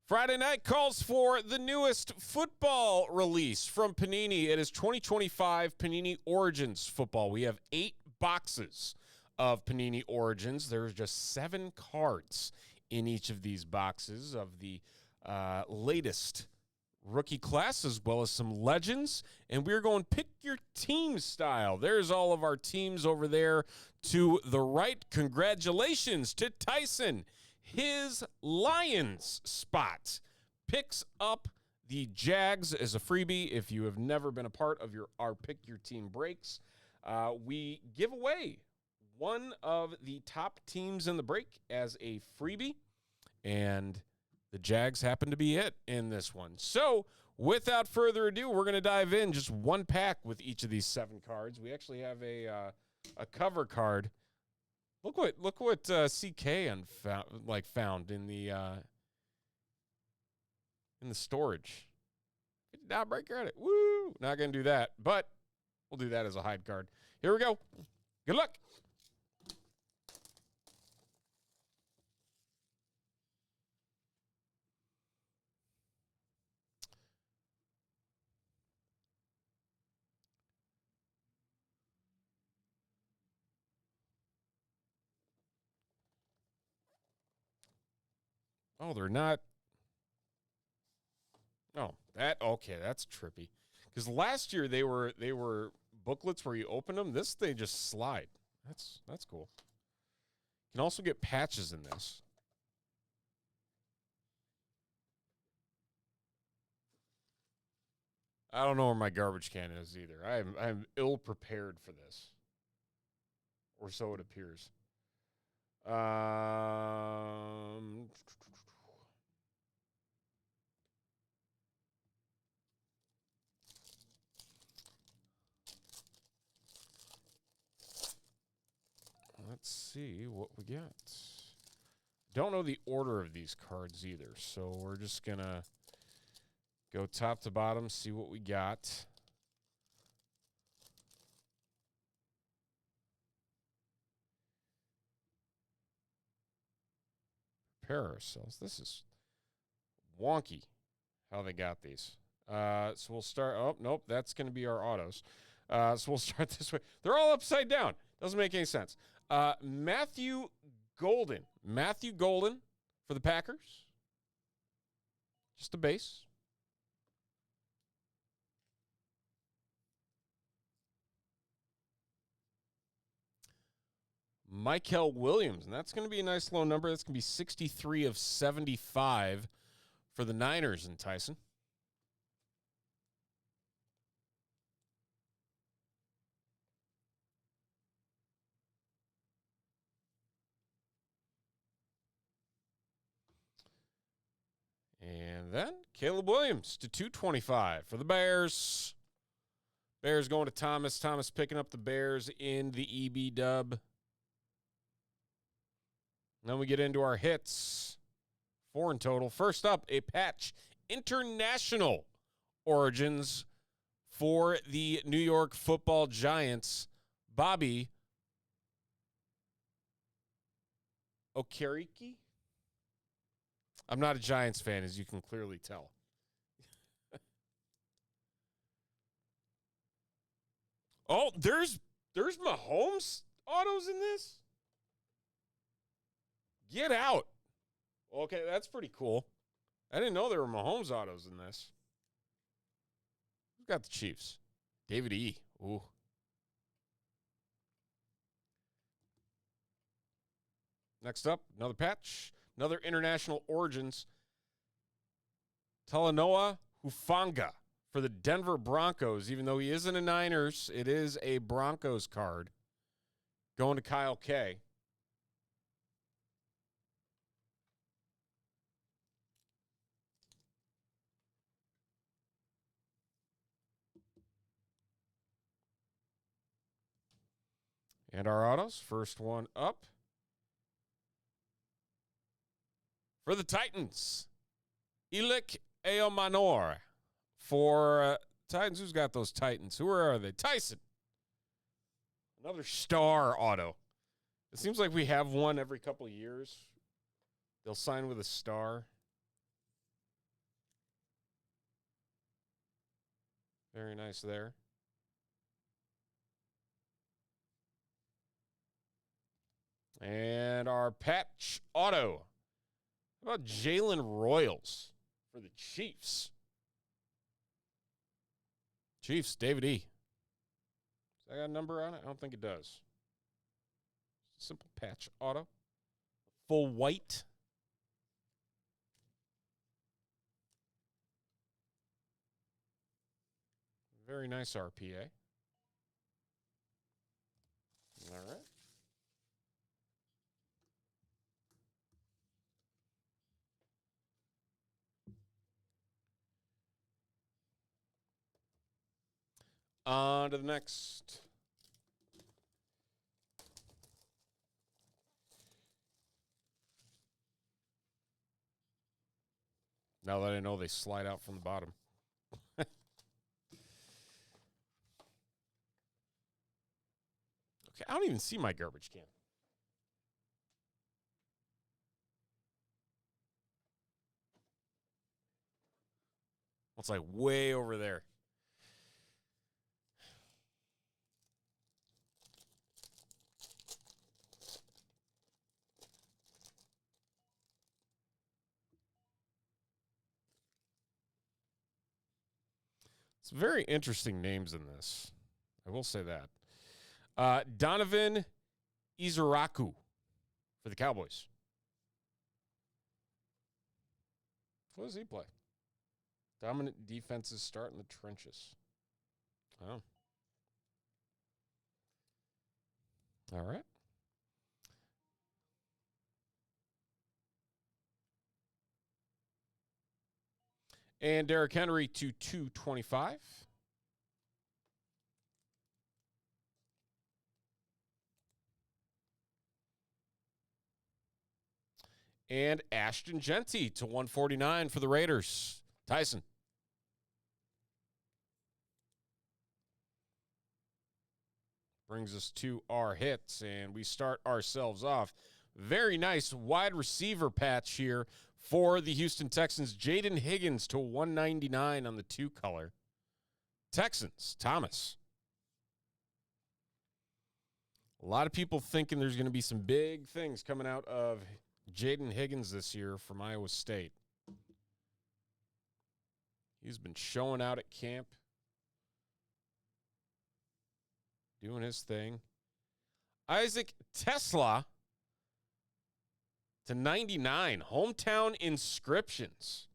Friday night calls for the newest football release from Panini. It is 2025 Panini Origins football. We have 8 boxes of Panini Origins. There's just 7 cards in each of these boxes of the latest rookie class, as well as some legends. And we're going pick your team style. There's all of our teams over there to the right. Congratulations to Tyson. His Lions spot picks up the Jags as a freebie. If you have never been a part of our Pick Your Team breaks, we give away one of the top teams in the break as a freebie, and the Jags happen to be it in this one. So without further ado, we're going to dive in just one pack with each of these 7 cards. We actually have a cover card. Look what CK found in the storage. It did not break credit. Woo! Not gonna do that, but we'll do that as a hide card. Here we go. Good luck. Oh, they're not. Oh, okay, that's trippy. Because last year they were booklets where you open them. This they just slide. That's cool. You can also get patches in this. I don't know where my garbage can is either. I'm ill prepared for this, or so it appears. Let's see what we got. Don't know the order of these cards either, so we're just gonna go top to bottom, see what we got. Prepare ourselves. This is wonky how they got these. So we'll start. Oh, nope. That's going to be our autos. So we'll start this way. They're all upside down. Doesn't make any sense. Matthew Golden. Matthew Golden for the Packers. Just a base. Michael Williams, and that's going to be a nice low number. That's going to be 63 of 75 for the Niners and Tyson. And then Caleb Williams to 225 for the Bears. Bears going to Thomas. Thomas picking up the Bears in the EB dub. And then we get into our hits. 4 in total. First up, a patch international origins for the New York Football Giants. Bobby Okereke. I'm not a Giants fan, as you can clearly tell. Oh, there's Mahomes autos in this? Get out. Okay, that's pretty cool. I didn't know there were Mahomes autos in this. Who's got the Chiefs? David E. Ooh. Next up, another patch. Another international origins. Talanoa Hufanga for the Denver Broncos. Even though he isn't a Niners, it is a Broncos card. Going to Kyle K. And our autos, first one up. For the Titans, Ilik Eomanor. For Titans, who's got those Titans? Who are they? Tyson. Another star auto. It seems like we have one every couple of years. They'll sign with a star. Very nice there. And our patch auto. How about Jalen Royals for the Chiefs? Chiefs, David E. Does that got a number on it? I don't think it does. Simple patch auto. Full white. Very nice RPA. All right. On to the next. Now that I know they slide out from the bottom. Okay, I don't even see my garbage can. It's like way over there. It's very interesting names in this. I will say that. Donovan Izaraku for the Cowboys. What does he play? Dominant defenses start in the trenches. Oh. All right. And Derrick Henry to 225. And Ashton Genty to 149 for the Raiders. Tyson. Brings us to our hits, and we start ourselves off. Very nice wide receiver patch here for the Houston Texans. Jaden Higgins to 199 on the 2-color. Texans, Thomas. A lot of people thinking there's going to be some big things coming out of Jaden Higgins this year from Iowa State. He's been showing out at camp, doing his thing. Isaac Tesla to 99. Hometown inscriptions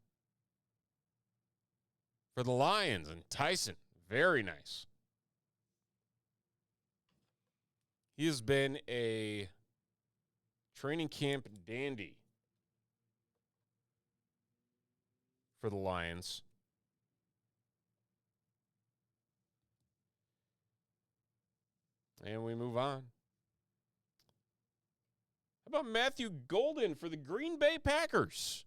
for the Lions and Tyson. Very nice. He has been a training camp dandy for the Lions. And we move on. How about Matthew Golden for the Green Bay Packers?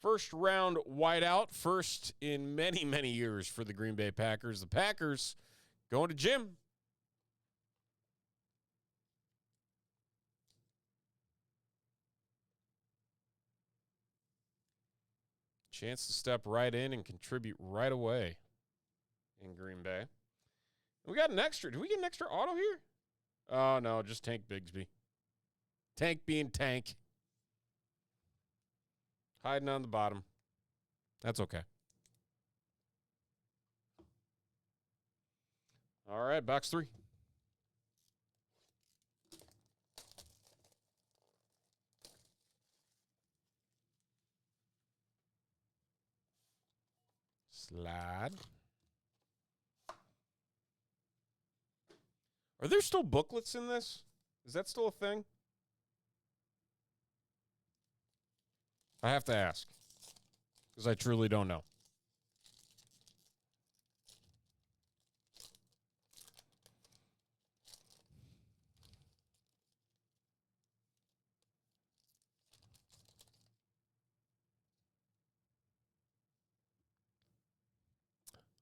First round wideout, first in many, many years for the Green Bay Packers. The Packers going to Jim. Chance to step right in and contribute right away in Green Bay. We got an extra. Did we get an extra auto here? Oh, no, just Tank Bigsby. Tank being Tank. Hiding on the bottom. That's okay. All right, box 3. Slide. Are there still booklets in this? Is that still a thing? I have to ask, because I truly don't know.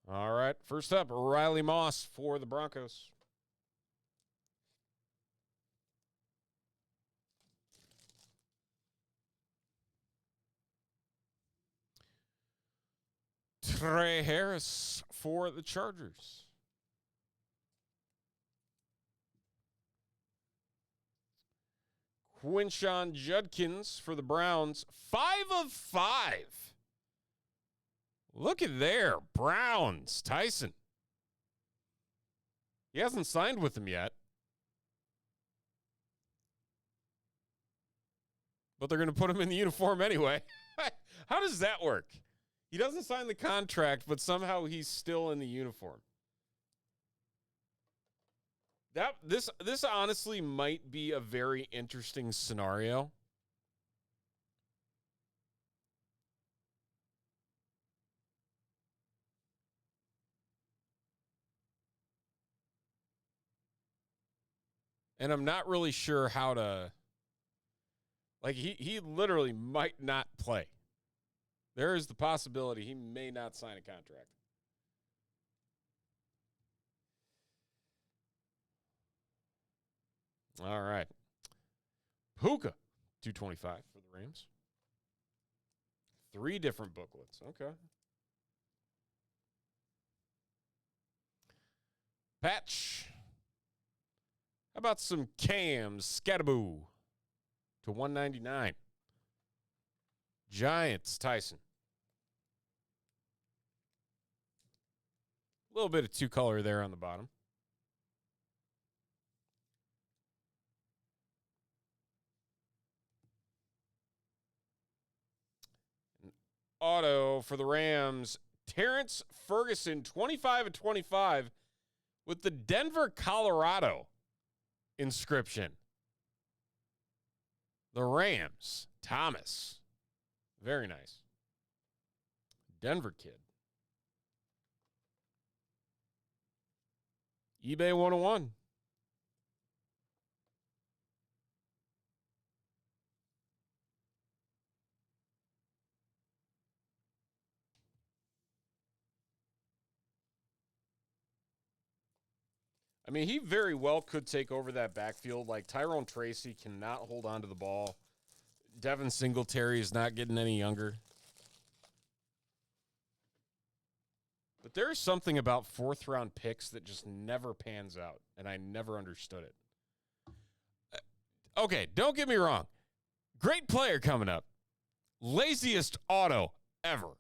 All right, first up, Riley Moss for the Broncos. Trey Harris for the Chargers. Quinshon Judkins for the Browns. 5 of 5. Look at there. Browns. Tyson. He hasn't signed with them yet. But they're going to put him in the uniform anyway. How does that work? He doesn't sign the contract, but somehow he's still in the uniform. This honestly might be a very interesting scenario. And I'm not really sure how to, like, he literally might not play. There is the possibility he may not sign a contract. All right. Puka, 225 for the Rams. 3 different booklets. Okay. Patch. How about some Cams? Scattaboo to 199. Giants, Tyson. A little bit of 2-color there on the bottom. An auto for the Rams. Terrence Ferguson, 25 of 25 with the Denver, Colorado inscription. The Rams, Thomas. Very nice. Denver kid. eBay 101. I mean, he very well could take over that backfield. Like, Tyrone Tracy cannot hold on to the ball. Devin Singletary is not getting any younger. But there is something about 4th-round picks that just never pans out, and I never understood it. Okay, don't get me wrong. Great player coming up. Laziest auto ever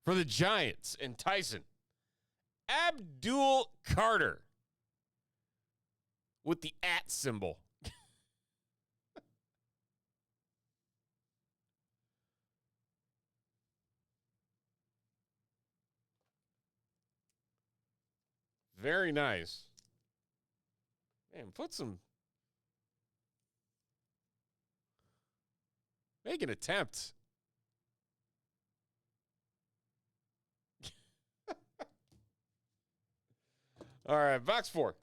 for the Giants and Tyson. Abdul Carter with the @ symbol. Very nice. Man, make an attempt. All right, box 4.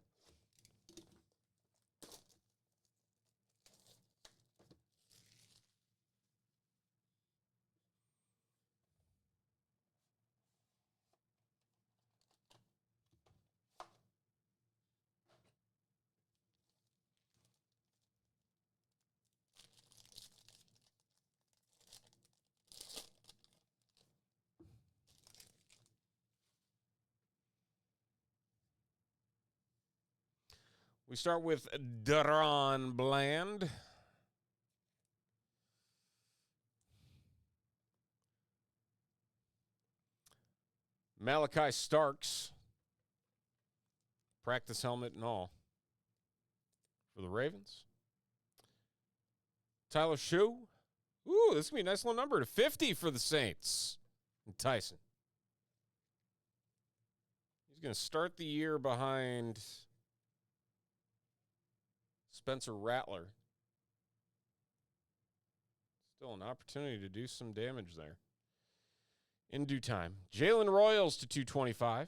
We start with Deron Bland. Malachi Starks. Practice helmet and all. For the Ravens. Tyler Shoe. Ooh, this is going to be a nice little number. To 50 for the Saints. And Tyson. He's going to start the year behind Spencer Rattler. Still an opportunity to do some damage there. In due time. Jalen Royals to 225.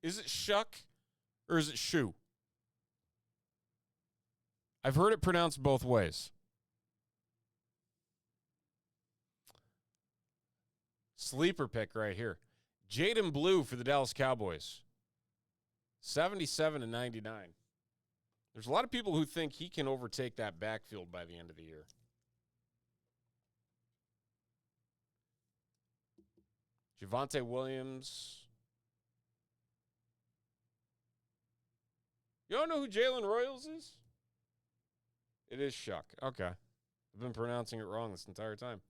Is it Shuck or is it Shoe? I've heard it pronounced both ways. Sleeper pick right here. Jaden Blue for the Dallas Cowboys. 77 and 99. There's a lot of people who think he can overtake that backfield by the end of the year. Javonte Williams. You don't know who Jalen Royals is? It is Shuck. Okay. I've been pronouncing it wrong this entire time.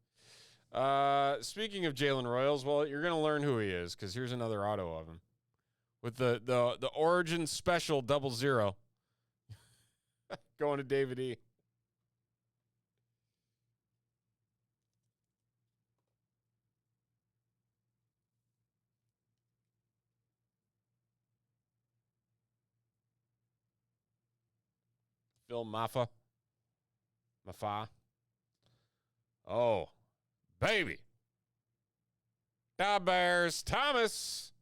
Speaking of Jalen Royals, well, you're going to learn who he is because here's another auto of him. With the Origin Special 00. Going to David E. Phil Maffa. Oh, baby. Da Bears. Thomas.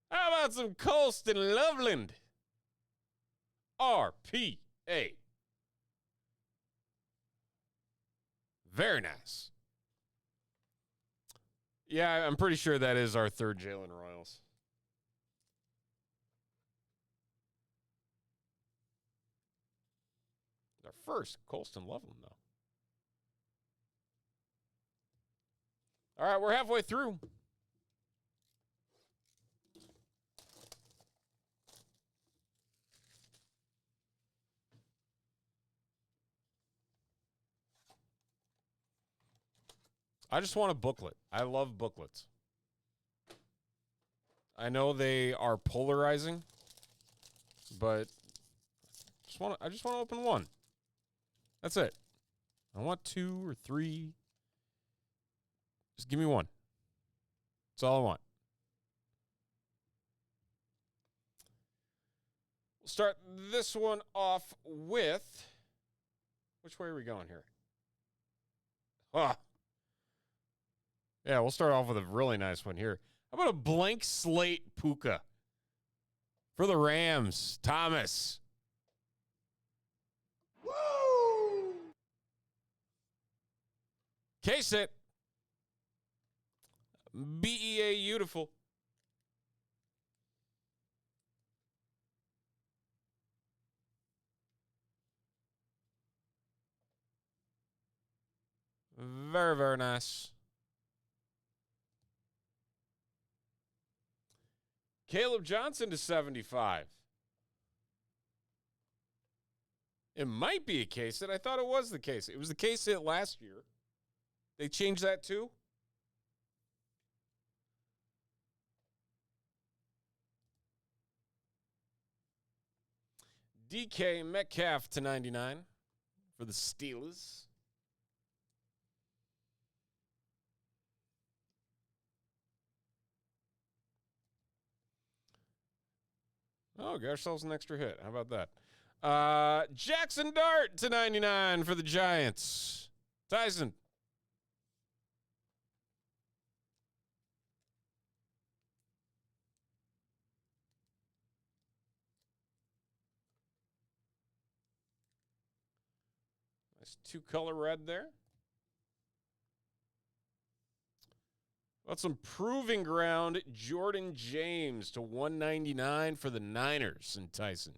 How about some Colston Loveland? RPA. Very nice. Yeah, I'm pretty sure that is our third Jalen Royals. Our first, Colston Loveland, though. All right, we're halfway through. I just want a booklet. I love booklets. I know they are polarizing, but I just want to open one. That's it. I don't want 2 or 3. Just give me one. That's all I want. We'll start this one off with... Which way are we going here? Yeah, we'll start off with a really nice one here. How about a blank slate Puka for the Rams? Thomas. Woo! Case it. BEA beautiful. Very, very nice. Caleb Johnson to 75. It might be a case that I thought it was the case. It was the case hit last year. They changed that too? DK Metcalf to 99 for the Steelers. Oh, got ourselves an extra hit. How about that? Jackson Dart to 99 for the Giants. Tyson. Nice 2-color red there. Got some proving ground. Jordan James to 199 for the Niners and Tyson.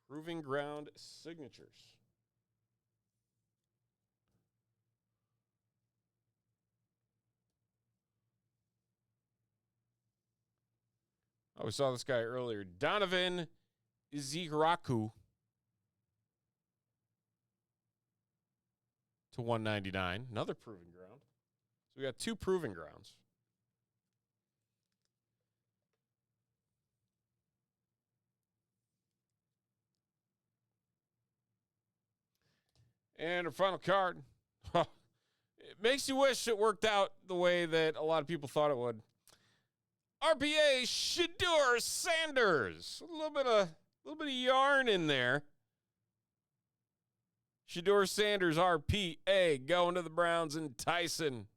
Proving ground signatures. Oh, we saw this guy earlier. Donovan Iziraku to 199. Another proving ground. So we got 2 proving grounds. And our final card. It makes you wish it worked out the way that a lot of people thought it would. RPA Shedeur Sanders. A little bit of yarn in there. Shedeur Sanders, RPA, going to the Browns and Tyson.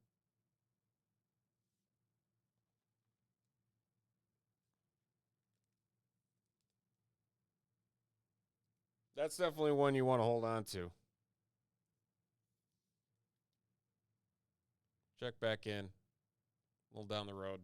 That's definitely one you want to hold on to. Check back in. A little down the road.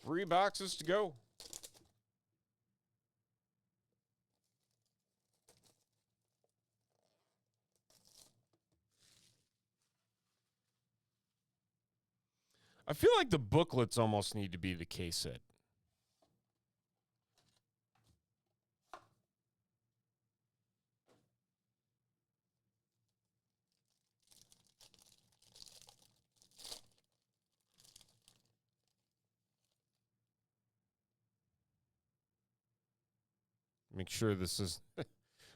3 boxes to go. I feel like the booklets almost need to be the case hit. Make sure this is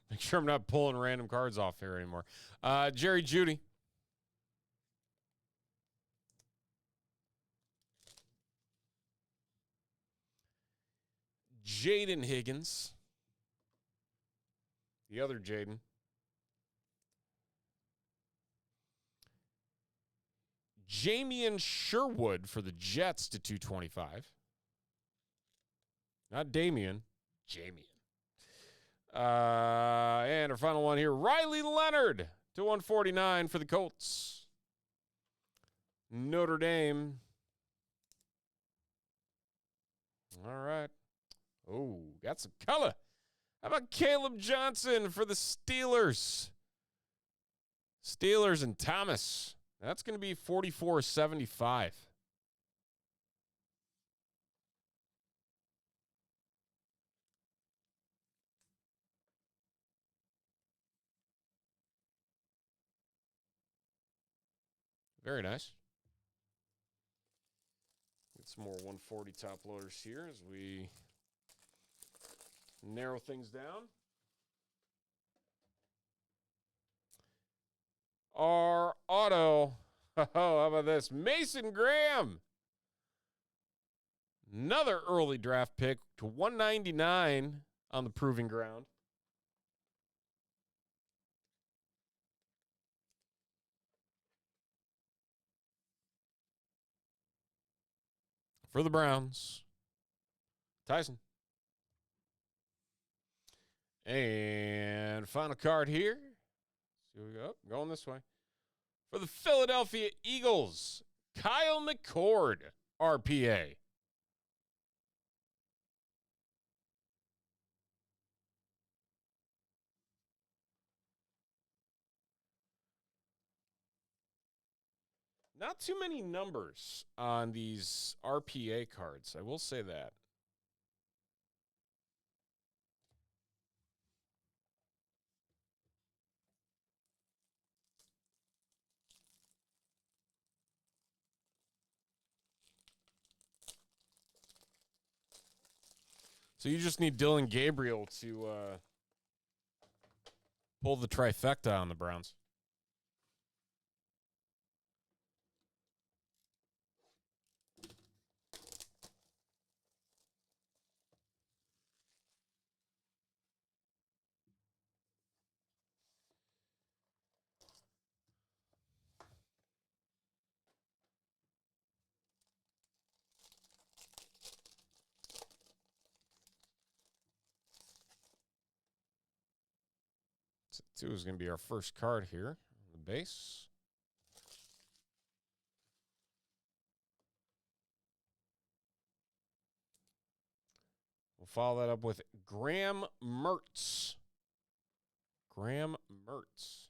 make sure I'm not pulling random cards off here anymore. Jerry Jeudy. Jaden Higgins. The other Jaden. Jamian Sherwood for the Jets to 225. Not Damian, Jamian. And our final one here, Riley Leonard to 149 for the Colts. Notre Dame. All right. Oh, got some color. How about Caleb Johnson for the Steelers? Steelers and Thomas. That's going to be 44.75. Very nice. Get some more 140 top loaders here as we narrow things down. Our auto. Oh, how about this? Mason Graham. Another early draft pick to 199 on the proving ground. For the Browns. Tyson. And final card here. See we go. Going this way. For the Philadelphia Eagles, Kyle McCord, RPA. Not too many numbers on these RPA cards. I will say that. So you just need Dylan Gabriel to pull the trifecta on the Browns. Two is going to be our first card here on the base. We'll follow that up with Graham Mertz. Graham Mertz.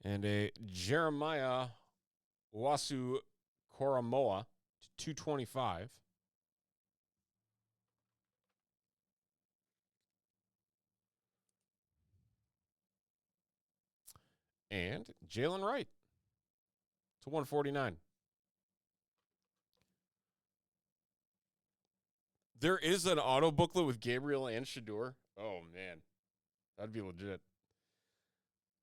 And a Jeremiah Wasu Koromoa to 225. And Jalen Wright to 149. There is an auto booklet with Gabriel and Shador. Oh, man. That'd be legit.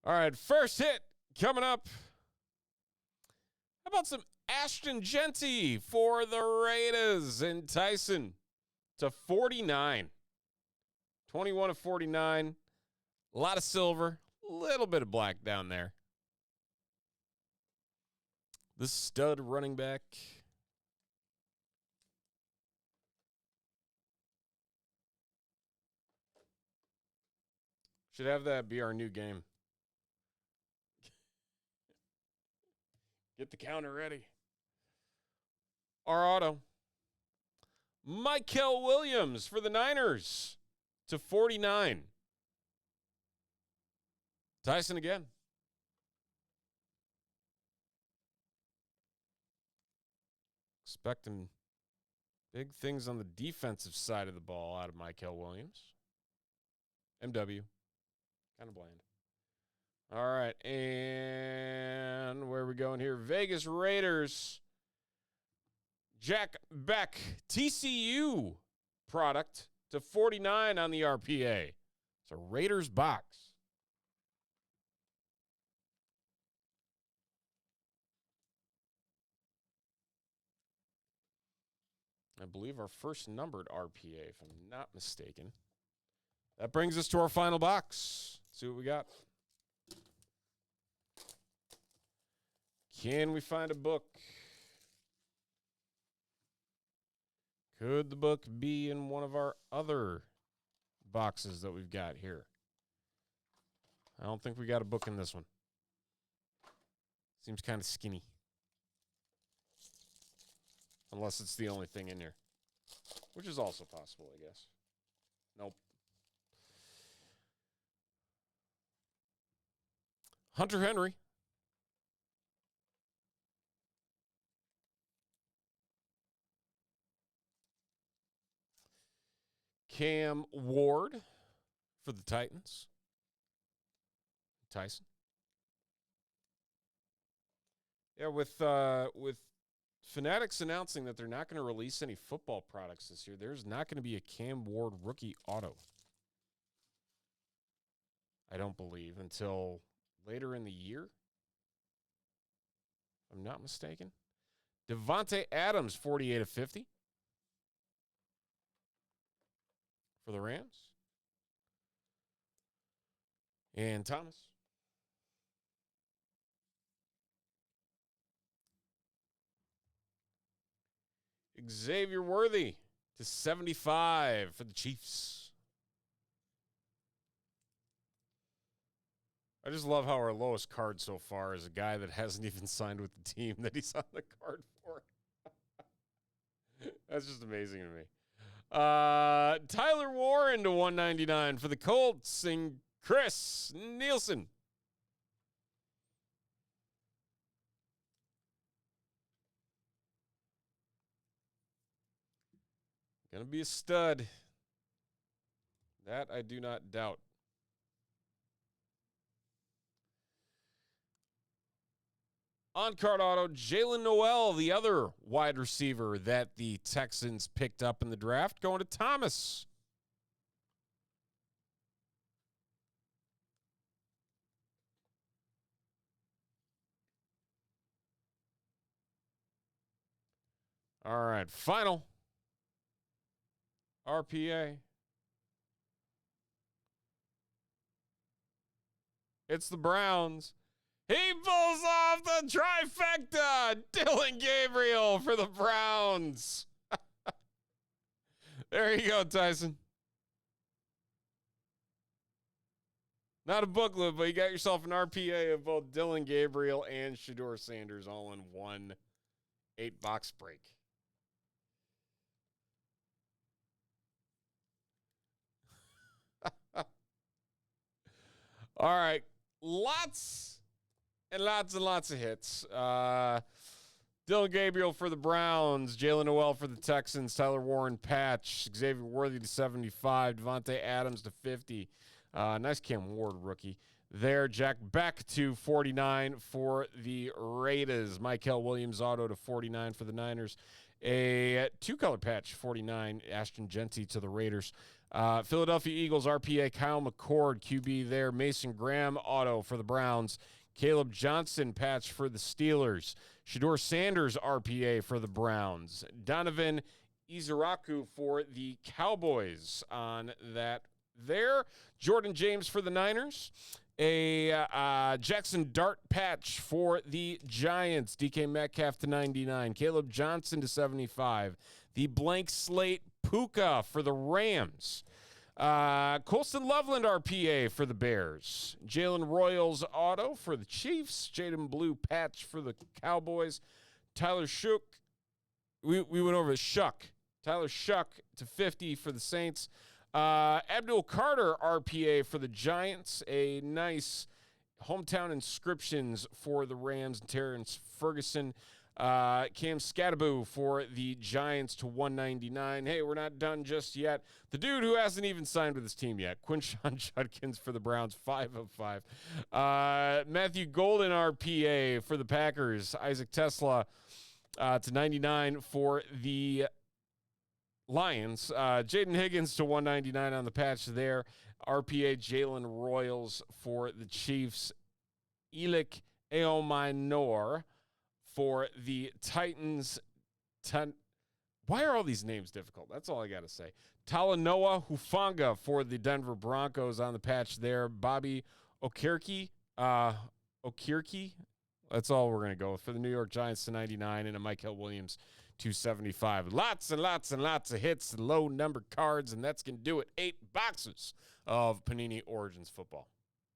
All right, first hit coming up. How about some Ashton Genty for the Raiders and Tyson to 49. 21 of 49. A lot of silver. A little bit of black down there. The stud running back. Should have that be our new game. Get the counter ready. Our auto. Michael Williams for the Niners to 49. Tyson again. Expecting big things on the defensive side of the ball out of Michael Williams. MW. Kind of bland. All right, and where are we going here? Vegas Raiders. Jack Beck, TCU product to 49 on the RPA. It's a Raiders box. I believe our first numbered RPA, if I'm not mistaken. That brings us to our final box. Let's see what we got. Can we find a book? Could the book be in one of our other boxes that we've got here? I don't think we got a book in this one. Seems kind of skinny. Unless it's the only thing in here. Which is also possible, I guess. Nope. Hunter Henry. Cam Ward for the Titans. Tyson. Yeah, with Fanatics announcing that they're not going to release any football products this year, there's not going to be a Cam Ward rookie auto. I don't believe until later in the year. If I'm not mistaken. Devontae Adams, 48 of 50. For the Rams. And Thomas. Xavier Worthy to 75 for the Chiefs. I just love how our lowest card so far is a guy that hasn't even signed with the team that he's on the card for. That's just amazing to me. Tyler Warren to 199 for the Colts and Chris Nielsen. Gonna be a stud. That I do not doubt. On-card auto, Jalen Noel, the other wide receiver that the Texans picked up in the draft, going to Thomas. All right, final RPA. It's the Browns. He pulls off the trifecta. Dylan Gabriel for the Browns. There you go, Tyson. Not a booklet, but you got yourself an RPA of both Dylan Gabriel and Shedeur Sanders all in one 8-box break. All right. Lots and lots of hits. Dylan Gabriel for the Browns, Jalen Noel for the Texans, Tyler Warren patch, Xavier Worthy to 75, Devontae Adams to 50. Nice Cam Ward rookie there. Jack Beck to 49 for the Raiders. Michael Williams auto to 49 for the Niners. A two-color patch, 49, Ashton Genty to the Raiders. Philadelphia Eagles RPA, Kyle McCord, QB there. Mason Graham auto for the Browns. Caleb Johnson patch for the Steelers. Shedeur Sanders RPA for the Browns. Donovan Izaraku for the Cowboys on that there. Jordan James for the Niners. A Jackson Dart patch for the Giants. DK Metcalf to 99. Caleb Johnson to 75. The blank slate Puka for the Rams. Colston Loveland RPA for the Bears. Jalen Royals auto for the Chiefs. Jaden Blue patch for the Cowboys. Tyler Shook. We went over Shuck. Tyler Shuck to 50 for the Saints. Abdul Carter RPA for the Giants. A nice hometown inscriptions for the Rams. Terrence Ferguson. Cam Scattaboo for the Giants to 199. Hey, we're not done just yet. The dude who hasn't even signed with his team yet, Quinshon Judkins for the Browns, 5 of 5. Matthew Golden RPA for the Packers. Isaac Tesla to 99 for the Lions. Jaden Higgins to 199 on the patch there. RPA Jalen Royals for the Chiefs. Elik Eominor for the Titans. Why are all these names difficult? That's all I got to say. Talanoa Hufanga for the Denver Broncos on the patch there. Bobby Okirky. That's all we're going to go with for the New York Giants to 99, and a Michael Williams 275. Lots and lots and lots of hits, low number cards, and that's going to do it. 8 boxes of Panini Origins football.